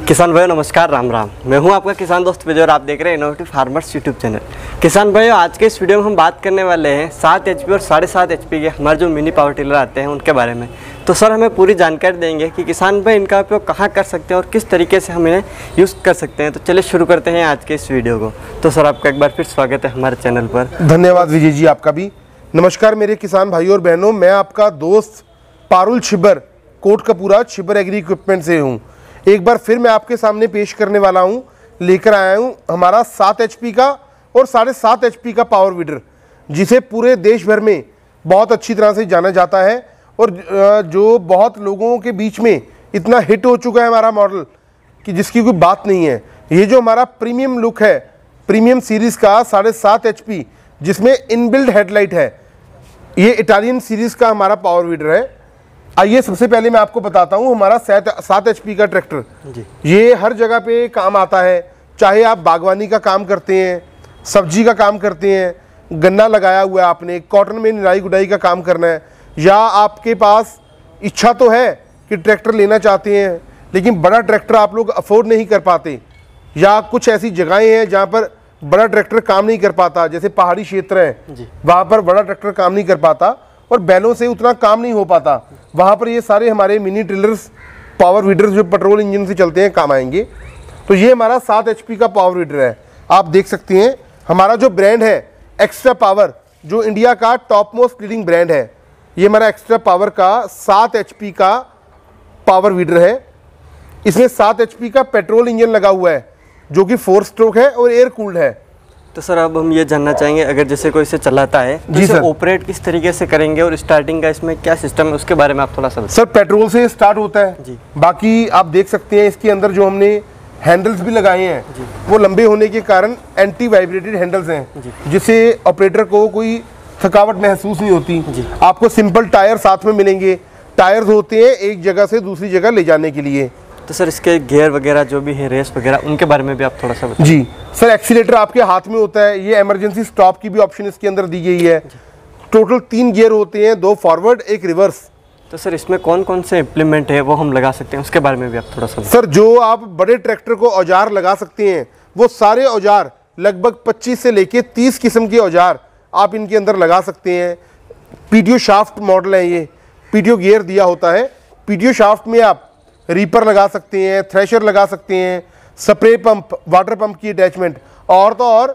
किसान भाइयों नमस्कार, राम राम। मैं हूं आपका किसान दोस्त विजय और आप देख रहे हैं इनोवेटिव फार्मर्स यूट्यूब चैनल। किसान भाइयों, आज के इस वीडियो में हम बात करने वाले हैं 7 HP और 7.5 HP के हमारे जो मिनी पावर टिलर आते हैं उनके बारे में। तो सर हमें पूरी जानकारी देंगे कि किसान भाई इनका उपयोग कहाँ कर सकते हैं और किस तरीके से हम इन्हें यूज़ कर सकते हैं। तो चलिए शुरू करते हैं आज के इस वीडियो को। तो सर आपका एक बार फिर स्वागत है हमारे चैनल पर। धन्यवाद विजय जी, आपका भी नमस्कार मेरे किसान भाइयों और बहनों। मैं आपका दोस्त पारुल छिब्बर, कोटकपूरा छिब्बर एग्री इक्विपमेंट से हूँ। एक बार फिर मैं आपके सामने पेश करने वाला हूँ, लेकर आया हूँ हमारा 7 HP का और 7.5 HP का पावर वीडर, जिसे पूरे देश भर में बहुत अच्छी तरह से जाना जाता है और जो बहुत लोगों के बीच में इतना हिट हो चुका है हमारा मॉडल कि जिसकी कोई बात नहीं है। ये जो हमारा प्रीमियम लुक है, प्रीमियम सीरीज़ का 7.5 HP जिसमें इनबिल्ड हेडलाइट है, ये इटालियन सीरीज़ का हमारा पावर वीडर है। आइए सबसे पहले मैं आपको बताता हूँ हमारा 7 HP का ट्रैक्टर ये हर जगह पे काम आता है। चाहे आप बागवानी का काम करते हैं, सब्जी का काम करते हैं, गन्ना लगाया हुआ है आपने, कॉटन में निराई गुडाई का काम करना है, या आपके पास इच्छा तो है कि ट्रैक्टर लेना चाहते हैं लेकिन बड़ा ट्रैक्टर आप लोग अफोर्ड नहीं कर पाते, या कुछ ऐसी जगहें हैं जहाँ पर बड़ा ट्रैक्टर काम नहीं कर पाता, जैसे पहाड़ी क्षेत्र है वहाँ पर बड़ा ट्रैक्टर काम नहीं कर पाता और बैलों से उतना काम नहीं हो पाता, वहाँ पर ये सारे हमारे मिनी टिलर्स पावर वीडर्स जो पेट्रोल इंजन से चलते हैं काम आएंगे। तो ये हमारा 7 HP का पावर वीडर है। आप देख सकते हैं हमारा जो ब्रांड है एक्स्ट्रा पावर, जो इंडिया का टॉप मोस्ट लीडिंग ब्रांड है, ये हमारा एक्स्ट्रा पावर का 7 HP का पावर वीडर है। इसमें 7 HP का पेट्रोल इंजन लगा हुआ है जो कि 4 स्ट्रोक है और एयर कूल्ड है। तो सर अब हम ये जानना चाहेंगे, अगर जैसे कोई इसे चलाता है तो इसे ऑपरेट किस तरीके से करेंगे और स्टार्टिंग का इसमें क्या सिस्टम है उसके बारे में आप थोड़ा सा बताएं। सर पेट्रोल से स्टार्ट होता है जी। बाकी आप देख सकते हैं इसके अंदर जो हमने हैंडल्स भी लगाए हैं वो लंबे होने के कारण एंटी वाइब्रेटेड हैंडल्स हैं, जिससे ऑपरेटर को कोई थकावट महसूस नहीं होती। आपको सिंपल टायर साथ में मिलेंगे। टायर्स होते हैं एक जगह से दूसरी जगह ले जाने के लिए। तो सर इसके गियर वगैरह जो भी है, रेस वगैरह, उनके बारे में भी आप थोड़ा सा बताएं। जी सर, एक्सीलेटर आपके हाथ में होता है। ये इमरजेंसी स्टॉप की भी ऑप्शन इसके अंदर दी गई है। टोटल 3 गियर होते हैं, 2 फॉरवर्ड 1 रिवर्स। तो सर इसमें कौन कौन से इम्प्लीमेंट है वो हम लगा सकते हैं, उसके बारे में भी आप थोड़ा सा बताएं। सर जो आप बड़े ट्रैक्टर को औजार लगा सकते हैं वो सारे औजार लगभग 25 से लेके 30 किस्म के औजार आप इनके अंदर लगा सकते हैं। पीटीओ शाफ्ट मॉडल है ये, पीटीओ गियर दिया होता है। पीटीओ शाफ्ट में आप रीपर लगा सकते हैं, थ्रेशर लगा सकते हैं, स्प्रे पंप, वाटर पंप की अटैचमेंट, और तो और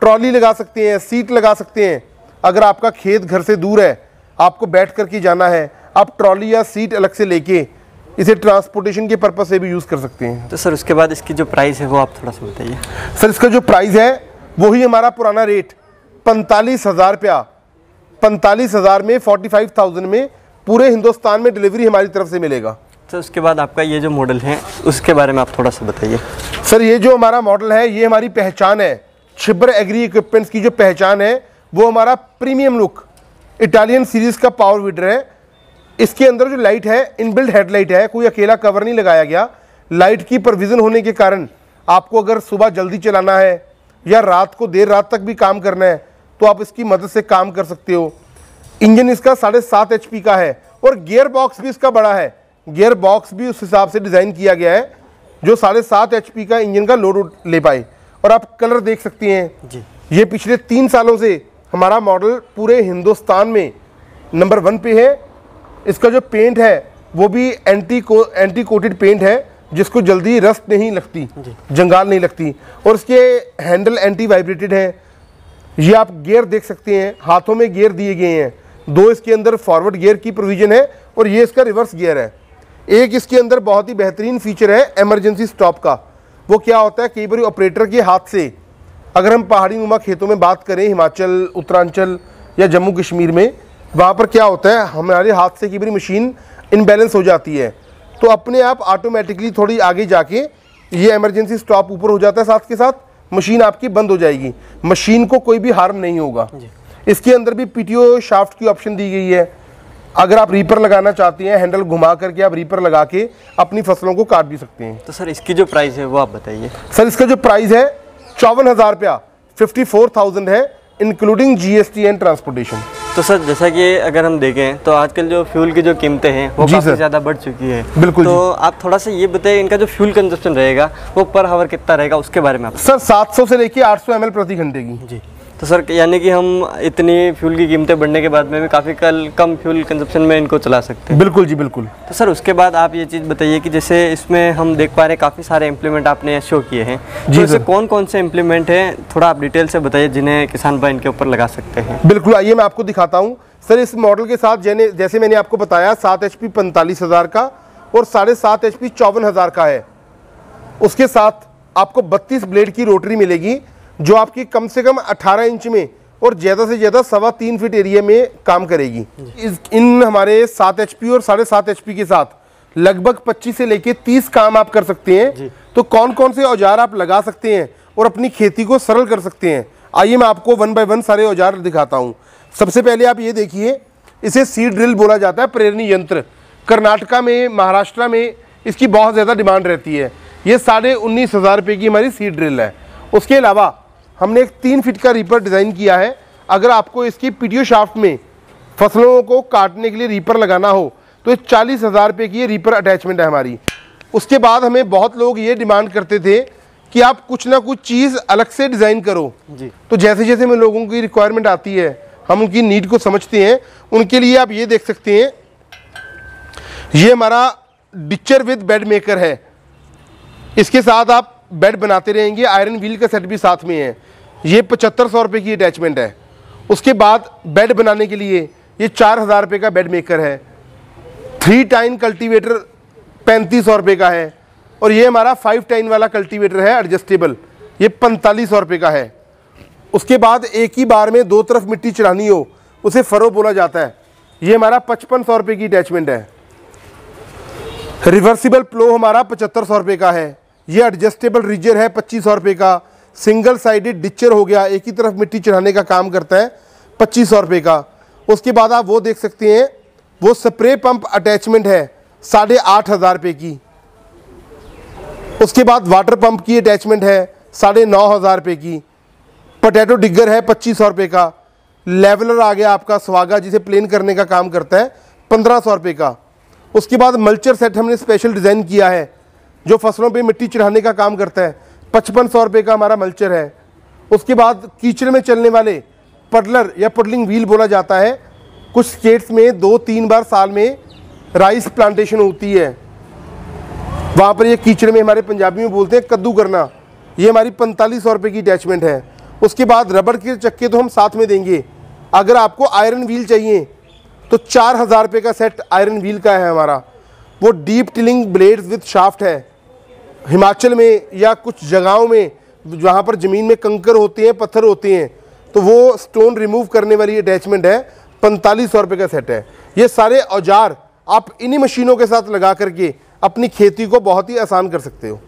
ट्रॉली लगा सकते हैं, सीट लगा सकते हैं। अगर आपका खेत घर से दूर है, आपको बैठ कर के जाना है, आप ट्रॉली या सीट अलग से लेके इसे ट्रांसपोर्टेशन के पर्पज से भी यूज़ कर सकते हैं। तो सर उसके बाद इसकी जो प्राइस है वो आप थोड़ा सा बताइए। सर इसका जो प्राइस है वही हमारा पुराना रेट 45,000 रुपया, 45,000 में 45,000 में पूरे हिंदुस्तान में डिलीवरी हमारी तरफ से मिलेगा। तो उसके बाद आपका ये जो मॉडल है उसके बारे में आप थोड़ा सा बताइए। सर ये जो हमारा मॉडल है ये हमारी पहचान है, छिब्बर एग्री इक्विपमेंट्स की जो पहचान है वो हमारा प्रीमियम लुक इटालियन सीरीज़ का पावर वीडर है। इसके अंदर जो लाइट है इनबिल्ड हेडलाइट है, कोई अकेला कवर नहीं लगाया गया। लाइट की प्रोविज़न होने के कारण आपको अगर सुबह जल्दी चलाना है या रात को देर रात तक भी काम करना है तो आप इसकी मदद से काम कर सकते हो। इंजन इसका 7.5 HP का है और गियर बॉक्स भी इसका बड़ा है। गियर बॉक्स भी उस हिसाब से डिज़ाइन किया गया है जो 7.5 HP का इंजन का लोड ले पाए। और आप कलर देख सकते हैं जी। ये पिछले 3 सालों से हमारा मॉडल पूरे हिंदुस्तान में नंबर 1 पे है। इसका जो पेंट है वो भी एंटी कोटेड पेंट है, जिसको जल्दी रस्ट नहीं लगती, जंगाल नहीं लगती, और इसके हैंडल एंटी वाइब्रेटेड है। ये आप गियर देख सकते हैं, हाथों में गियर दिए गए हैं। 2 इसके अंदर फॉरवर्ड गियर की प्रोविज़न है और ये इसका रिवर्स गियर है। एक इसके अंदर बहुत ही बेहतरीन फीचर है इमरजेंसी स्टॉप का। वो क्या होता है, कई बार ऑपरेटर के हाथ से, अगर हम पहाड़ी नुमा खेतों में बात करें, हिमाचल, उत्तरांचल या जम्मू कश्मीर में, वहाँ पर क्या होता है हमारे हाथ से कई बार मशीन इनबैलेंस हो जाती है, तो अपने आप ऑटोमेटिकली थोड़ी आगे जाके ये इमरजेंसी स्टॉप ऊपर हो जाता है, साथ के साथ मशीन आपकी बंद हो जाएगी। मशीन को कोई भी हार्म नहीं होगा। इसके अंदर भी पीटीओ शाफ्ट की ऑप्शन दी गई है। अगर आप रीपर लगाना चाहते हैं, हैंडल घुमा करके आप रीपर लगा के अपनी फसलों को काट भी सकते हैं। तो सर इसकी जो प्राइस है वो आप बताइए। सर इसका जो प्राइस है 54,000 रुपया, 54,000 है इंक्लूडिंग GST एंड ट्रांसपोर्टेशन। तो सर जैसा कि अगर हम देखें तो आजकल जो फ्यूल की जो कीमतें हैं वो काफ़ी ज़्यादा बढ़ चुकी है। बिल्कुल। तो आप थोड़ा सा ये बताइए इनका जो फ्यूल कंजप्शन रहेगा वो पर हावर कितना रहेगा उसके बारे में आप। सर 700 से लेके 800 ml प्रति घंटे की। जी। तो सर यानी कि हम इतनी फ्यूल की कीमतें बढ़ने के बाद में भी काफ़ी कम फ्यूल कंजप्शन में इनको चला सकते हैं। बिल्कुल जी बिल्कुल। तो सर उसके बाद आप ये चीज़ बताइए कि जैसे इसमें हम देख पा रहे हैं काफ़ी सारे इम्प्लीमेंट आपने शो किए हैं, तो ऐसे कौन कौन से इम्प्लीमेंट हैं थोड़ा आप डिटेल से बताइए जिन्हें किसान भाई इनके ऊपर लगा सकते हैं। बिल्कुल, आइए मैं आपको दिखाता हूँ। सर इस मॉडल के साथ जैसे मैंने आपको बताया 7 HP 45,000 का और 7.5 HP 54,000 का है। उसके साथ आपको 32 ब्लेड की रोटरी मिलेगी जो आपकी कम से कम 18 इंच में और ज़्यादा से ज़्यादा 3.25 फीट एरिया में काम करेगी। इन हमारे 7 HP और 7.5 HP के साथ लगभग 25 से लेके 30 काम आप कर सकते हैं। तो कौन कौन से औजार आप लगा सकते हैं और अपनी खेती को सरल कर सकते हैं, आइए मैं आपको 1 बाय 1 सारे औजार दिखाता हूँ। सबसे पहले आप ये देखिए, इसे सीड ड्रिल बोला जाता है, प्रेरणी यंत्र। कर्नाटका में, महाराष्ट्र में इसकी बहुत ज़्यादा डिमांड रहती है। ये 19,500 रुपये की हमारी सीड ड्रिल है। उसके अलावा हमने एक 3 फीट का रीपर डिज़ाइन किया है। अगर आपको इसकी पीटीओ शाफ्ट में फसलों को काटने के लिए रीपर लगाना हो तो 40,000 रुपये की ये रीपर अटैचमेंट है हमारी। उसके बाद हमें बहुत लोग ये डिमांड करते थे कि आप कुछ ना कुछ चीज़ अलग से डिज़ाइन करो जी। तो जैसे जैसे हमें लोगों की रिक्वायरमेंट आती है, हम उनकी नीड को समझते हैं। उनके लिए आप ये देख सकते हैं, ये हमारा डिचर विद बेड मेकर है। इसके साथ आप बेड बनाते रहेंगे। आयरन व्हील का सेट भी साथ में है। ये 7,500 रुपये की अटैचमेंट है। उसके बाद बेड बनाने के लिए ये 4,000 रुपये का बेड मेकर है। 3 टाइन कल्टीवेटर 3,500 रुपये का है। और ये हमारा 5 टाइन वाला कल्टीवेटर है एडजस्टेबल, ये 4,500 रुपये का है। उसके बाद एक ही बार में 2 तरफ मिट्टी चढ़ानी हो उसे फरो बोला जाता है, ये हमारा 5,500 रुपये की अटैचमेंट है। रिवर्सिबल प्लो हमारा 7,500 रुपये का है। ये एडजस्टेबल रिजर है 2,500 रुपये का। सिंगल साइडेड डिचर हो गया, एक ही तरफ मिट्टी चढ़ाने का काम करता है, 2,500 रुपये का। उसके बाद आप वो देख सकते हैं, वो स्प्रे पंप अटैचमेंट है 8,500 रुपये की। उसके बाद वाटर पंप की अटैचमेंट है 9,500 रुपये की। पोटैटो डिगर है 2,500 रुपये का। लेवलर आ गया आपका स्वागा, जिसे प्लेन करने का काम करता है, 1,500 रुपये का। उसके बाद मल्चर सेट हमने स्पेशल डिज़ाइन किया है जो फसलों पे मिट्टी चढ़ाने का काम करता है, 5,500 रुपये का हमारा मल्चर है। उसके बाद कीचड़ में चलने वाले पडलर या पडलिंग व्हील बोला जाता है। कुछ स्टेट्स में 2-3 बार साल में राइस प्लांटेशन होती है, वहाँ पर ये कीचड़ में हमारे पंजाबी में बोलते हैं कद्दू करना, ये हमारी 4,500 रुपये की अटैचमेंट है। उसके बाद रबड़ के चक्के तो हम साथ में देंगे। अगर आपको आयरन व्हील चाहिए तो 4,000 रुपये का सेट आयरन व्हील का है हमारा। वो deep tilling blades with shaft है। हिमाचल में या कुछ जगहों में जहाँ पर ज़मीन में कंकर होते हैं, पत्थर होते हैं, तो वो स्टोन रिमूव करने वाली अटैचमेंट है, 4,500 रुपये का सेट है। ये सारे औजार आप इन्हीं मशीनों के साथ लगा करके अपनी खेती को बहुत ही आसान कर सकते हो।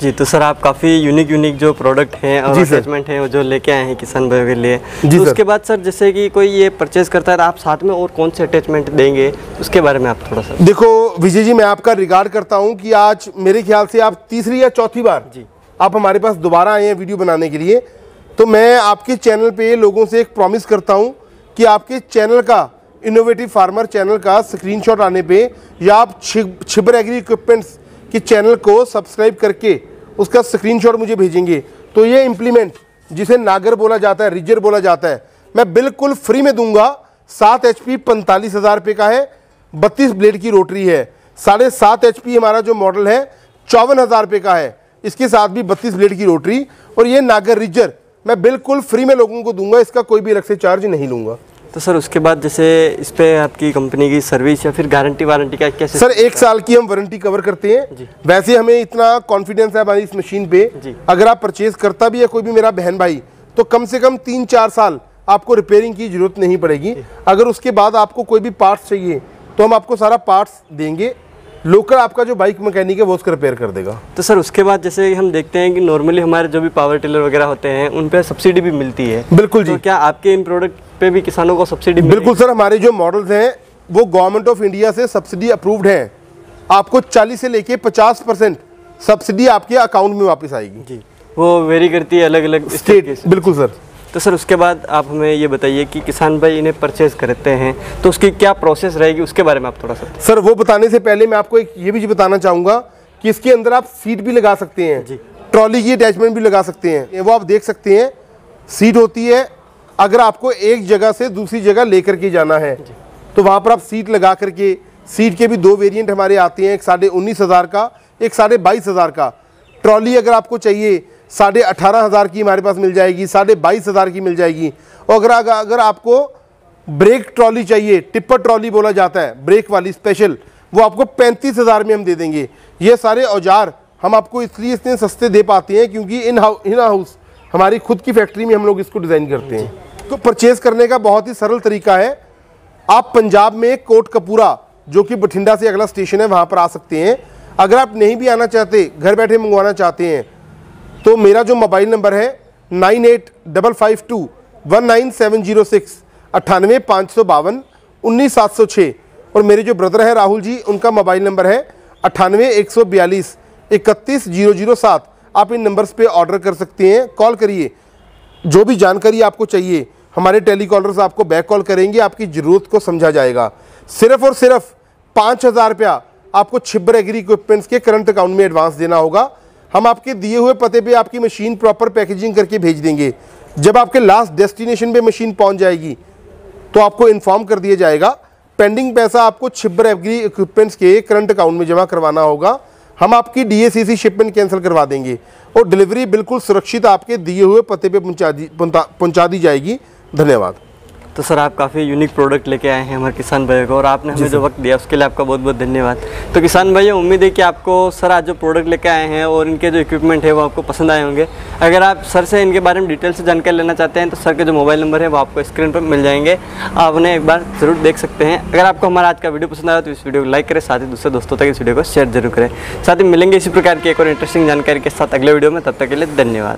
जी, तो सर आप काफ़ी यूनिक जो प्रोडक्ट हैं और अटैचमेंट हैं वो जो लेके आए हैं किसान भाइयों के लिए। तो उसके बाद सर जैसे कि कोई ये परचेज़ करता है तो आप साथ में और कौन से अटैचमेंट देंगे उसके बारे में आप थोड़ा सा। देखो विजय जी, मैं आपका रिगार्ड करता हूँ कि आज मेरे ख्याल से आप तीसरी या चौथी बार जी आप हमारे पास दोबारा आए हैं वीडियो बनाने के लिए। तो मैं आपके चैनल पे लोगों से एक प्रॉमिस करता हूँ कि आपके चैनल का, इनोवेटिव फार्मर चैनल का स्क्रीनशॉट आने पे या आप छिबर एग्री इक्विपमेंट्स के चैनल को सब्सक्राइब करके उसका स्क्रीनशॉट मुझे भेजेंगे तो ये इम्प्लीमेंट जिसे नागर बोला जाता है, रिजर बोला जाता है, मैं बिल्कुल फ्री में दूंगा। 7 HP 45,000 रुपये का है, 32 ब्लेड की रोटरी है। 7.5 HP हमारा जो मॉडल है 54,000 रुपये का है, इसके साथ भी 32 ब्लेड की रोटरी। और ये नागर रिजर मैं बिल्कुल फ्री में लोगों को दूंगा, इसका कोई भी अलग से चार्ज नहीं लूँगा। तो सर उसके बाद जैसे इस पे आपकी कंपनी की सर्विस या फिर गारंटी वारंटी का कैसे? सर 1 साल की हम वारंटी कवर करते हैं। वैसे हमें इतना कॉन्फिडेंस है हमारी इस मशीन पे, अगर आप परचेज करता भी है कोई भी मेरा बहन भाई तो कम से कम 3-4 साल आपको रिपेयरिंग की जरूरत नहीं पड़ेगी। अगर उसके बाद आपको कोई भी पार्ट्स चाहिए तो हम आपको सारा पार्ट्स देंगे। लोकल आपका जो बाइक मैकेनिक है वो उसका रिपेयर कर देगा। तो सर उसके बाद जैसे हम देखते हैं कि नॉर्मली हमारे जो भी पावर टिलर वगैरह होते हैं उन पे सब्सिडी भी मिलती है। बिल्कुल जी। तो क्या आपके इन प्रोडक्ट पे भी किसानों को सब्सिडी? बिल्कुल सर, हमारे जो मॉडल्स हैं वो गवर्नमेंट ऑफ इंडिया से सब्सिडी अप्रूव्ड हैं। आपको 40 से लेके 50% सब्सिडी आपके अकाउंट में वापस आएगी। जी, वो वेरी करती है अलग अलग स्टेट। बिल्कुल सर। तो सर उसके बाद आप हमें ये बताइए कि किसान भाई इन्हें परचेज़ करते हैं तो उसकी क्या प्रोसेस रहेगी, उसके बारे में आप थोड़ा सा। सर वो बताने से पहले मैं आपको एक ये भी बताना चाहूँगा कि इसके अंदर आप सीट भी लगा सकते हैं जी, ट्रॉली की अटैचमेंट भी लगा सकते हैं। वो आप देख सकते हैं सीट होती है, अगर आपको एक जगह से दूसरी जगह लेकर के जाना है तो वहाँ पर आप सीट लगा करके, सीट के भी 2 वेरिएंट हमारे आते हैं, एक 19,500 का, एक 22,500 का। ट्रॉली अगर आपको चाहिए 18,500 की हमारे पास मिल जाएगी, 22,500 की मिल जाएगी। और अगर आपको ब्रेक ट्रॉली चाहिए, टिप्पर ट्रॉली बोला जाता है, ब्रेक वाली स्पेशल, वो आपको 35,000 में हम दे देंगे। ये सारे औजार हम आपको इसलिए इतने सस्ते दे पाते हैं क्योंकि इन हाउस हमारी खुद की फैक्ट्री में हम लोग इसको डिज़ाइन करते हैं। तो परचेज़ करने का बहुत ही सरल तरीका है। आप पंजाब में कोटकपूरा, जो कि बठिंडा से अगला स्टेशन है, वहाँ पर आ सकते हैं। अगर आप नहीं भी आना चाहते, घर बैठे मंगवाना चाहते हैं, तो मेरा जो मोबाइल नंबर है 9855219706, 98 552 और मेरे जो ब्रदर है राहुल जी, उनका मोबाइल नंबर है 98 142 31 007। आप इन नंबर्स पे ऑर्डर कर सकते हैं, कॉल करिए। जो भी जानकारी आपको चाहिए हमारे टेलीकॉलर्स आपको बैक कॉल करेंगे, आपकी ज़रूरत को समझा जाएगा। सिर्फ और सिर्फ 5,000 रुपया आपको छिब्बर एग्री इक्विपमेंट्स के करंट अकाउंट में एडवांस देना होगा। हम आपके दिए हुए पते पे आपकी मशीन प्रॉपर पैकेजिंग करके भेज देंगे। जब आपके लास्ट डेस्टिनेशन पे मशीन पहुंच जाएगी तो आपको इन्फॉर्म कर दिया जाएगा। पेंडिंग पैसा आपको छिब्बर एग्री इक्विपमेंट्स के करंट अकाउंट में जमा करवाना होगा। हम आपकी DACC शिपमेंट कैंसिल करवा देंगे और डिलीवरी बिल्कुल सुरक्षित आपके दिए हुए पते पे पहुंचा दी जाएगी। धन्यवाद। तो सर आप काफ़ी यूनिक प्रोडक्ट लेके आए हैं हमारे किसान भाइयों को और आपने हमें जो वक्त दिया उसके लिए आपका बहुत बहुत धन्यवाद। तो किसान भाइयों, उम्मीद है कि आपको सर आज जो प्रोडक्ट लेके आए हैं और इनके जो इक्विपमेंट है वो आपको पसंद आए होंगे। अगर आप सर से इनके बारे में डिटेल से जानकारी लेना चाहते हैं तो सर के जो मोबाइल नंबर है वो आपको स्क्रीन पर मिल जाएंगे, आप उन्हें एक बार ज़रूर देख सकते हैं। अगर आपको हमारा आज का वीडियो पसंद आया तो इस वीडियो को लाइक करें, साथ ही दूसरे दोस्तों तक इस वीडियो को शेयर जरूर करें। साथ ही मिलेंगे इसी प्रकार की एक और इंटरेस्टिंग जानकारी के साथ अगले वीडियो में। तब तक के लिए धन्यवाद।